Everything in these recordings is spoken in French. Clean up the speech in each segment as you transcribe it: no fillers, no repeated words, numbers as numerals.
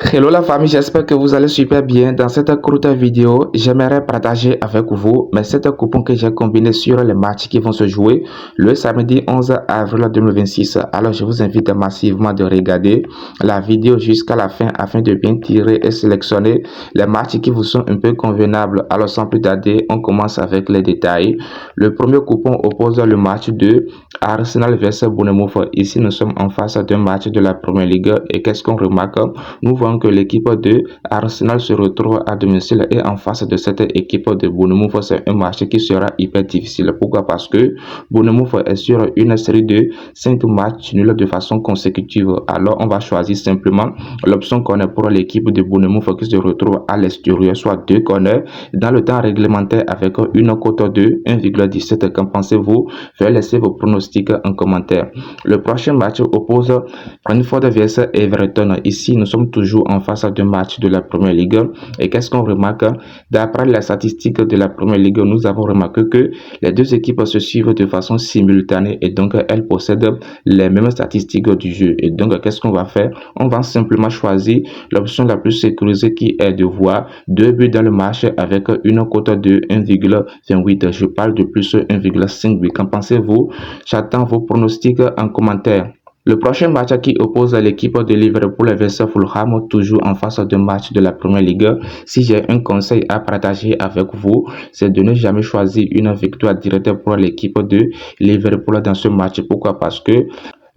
Hello la famille, j'espère que vous allez super bien. Dans cette courte vidéo, j'aimerais partager avec vous mes 7 coupons que j'ai combinés sur les matchs qui vont se jouer le samedi 11 avril 2026. Alors je vous invite massivement de regarder la vidéo jusqu'à la fin afin de bien tirer et sélectionner les matchs qui vous sont un peu convenables. Alors sans plus tarder, on commence avec les détails. Le premier coupon oppose le match de Arsenal vs Bournemouth. Ici nous sommes en face d'un match de la Première Ligue et qu'est-ce qu'on remarque? Nous voyons que l'équipe de Arsenal se retrouve à domicile et en face de cette équipe de Bournemouth, c'est un match qui sera hyper difficile. Pourquoi? Parce que Bournemouth est sur une série de 5 matchs nuls de façon consécutive. Alors on va choisir simplement l'option corner pour l'équipe de Bournemouth qui se retrouve à l'extérieur, soit 2 corners dans le temps réglementaire avec une cote de 1,17. Qu'en pensez-vous? Veuillez laisser vos pronostics en commentaire. Le prochain match oppose Brentford vs Everton. Ici, nous sommes toujours en face d'un match de la Première Ligue. Et qu'est-ce qu'on remarque? D'après les statistiques de la Première Ligue, nous avons remarqué que les deux équipes se suivent de façon simultanée et donc elles possèdent les mêmes statistiques du jeu. Et donc, qu'est-ce qu'on va faire? On va simplement choisir l'option la plus sécurisée qui est de voir 2 buts dans le match avec une cote de 1,28. Je parle de plus 1,5 buts. Qu'en pensez-vous? J'attends vos pronostics en commentaire. Le prochain match qui oppose l'équipe de Liverpool vs Fulham, toujours en face d'un match de la Première Ligue. Si j'ai un conseil à partager avec vous, c'est de ne jamais choisir une victoire directe pour l'équipe de Liverpool dans ce match. Pourquoi? Parce que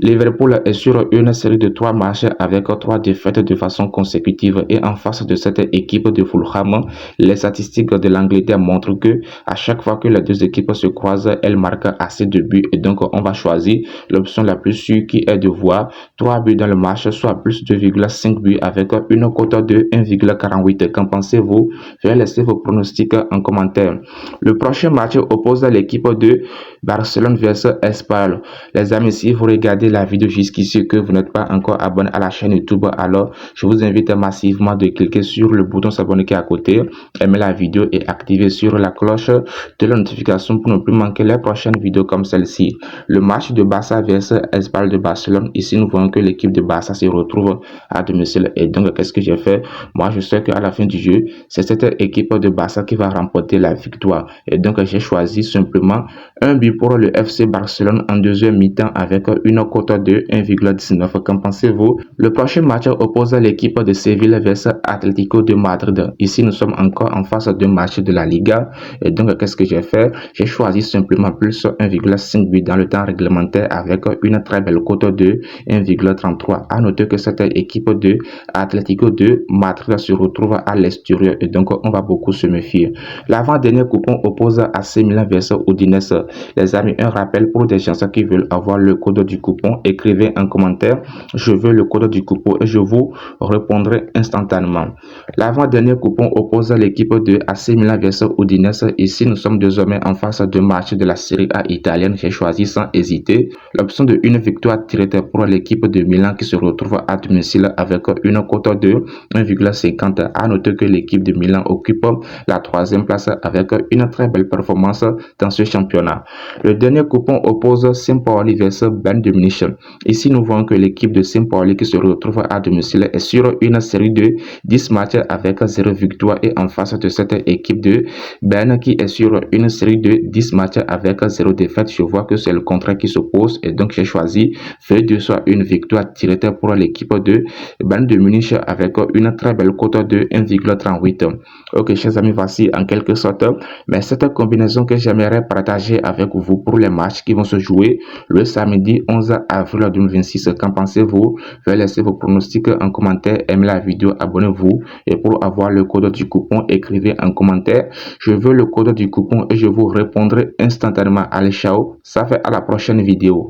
Liverpool est sur une série de 3 matchs avec 3 défaites de façon consécutive et en face de cette équipe de Fulham, les statistiques de l'Angleterre montrent que à chaque fois que les deux équipes se croisent, elles marquent assez de buts et donc on va choisir l'option la plus sûre qui est de voir 3 buts dans le match, soit plus 2,5 buts avec une cote de 1,48. Qu'en pensez-vous? Veuillez laisser vos pronostics en commentaire. Le prochain match oppose l'équipe de Barcelone vs Espanyol. Les amis, si vous regardez la vidéo jusqu'ici et que vous n'êtes pas encore abonné à la chaîne YouTube, alors je vous invite massivement de cliquer sur le bouton s'abonner qui est à côté, aimer la vidéo et activer sur la cloche de la notification pour ne plus manquer les prochaines vidéos comme celle-ci. Le match de Barça vs Espanyol de Barcelone, ici nous voyons que l'équipe de Barça se retrouve à domicile et donc qu'est-ce que j'ai fait? Moi je sais qu'à la fin du jeu, c'est cette équipe de Barça qui va remporter la victoire et donc j'ai choisi simplement un but pour le FC Barcelone en deuxième mi-temps avec une cote de 1,19. Qu'en pensez-vous? Le prochain match oppose l'équipe de Séville vs Atlético de Madrid. Ici, nous sommes encore en face d'un match de la Liga. Et donc, qu'est-ce que j'ai fait? J'ai choisi simplement plus 1,5 but dans le temps réglementaire avec une très belle cote de 1,33. À noter que cette équipe de Atlético de Madrid se retrouve à l'extérieur et donc on va beaucoup se méfier. L'avant-dernier coupon oppose AC Milan vs Udinese. Les amis, un rappel pour des gens qui veulent avoir le code du coupon, écrivez en commentaire je veux le code du coupon et je vous répondrai instantanément. L'avant-dernier coupon oppose l'équipe de AC Milan vs Udinese. Ici nous sommes désormais en face de match de la Serie A italienne. J'ai choisi sans hésiter l'option de une victoire directe pour l'équipe de Milan qui se retrouve à domicile avec une cote de 1,50. À noter que l'équipe de Milan occupe la 3e place avec une très belle performance dans ce championnat. Le dernier coupon oppose Saint-Pauli vs Bayern de Munich. Ici, nous voyons que l'équipe de Saint-Pauli qui se retrouve à domicile est sur une série de 10 matchs avec 0 victoire et en face de cette équipe de Bayern qui est sur une série de 10 matchs avec 0 défaite. Je vois que c'est le contrat qui s'oppose et donc j'ai choisi feuille de soit une victoire directe pour l'équipe de Bayern de Munich avec une très belle cote de 1,38. Ok, chers amis, voici en quelque sorte mais cette combinaison que j'aimerais partager avec vous pour les matchs qui vont se jouer le samedi 11 avril 2026. Qu'en pensez-vous? Veuillez laisser vos pronostics en commentaire, aimez la vidéo, abonnez-vous et pour avoir le code du coupon, écrivez en commentaire je veux le code du coupon et je vous répondrai instantanément. Allez, ciao, ça fait à la prochaine vidéo.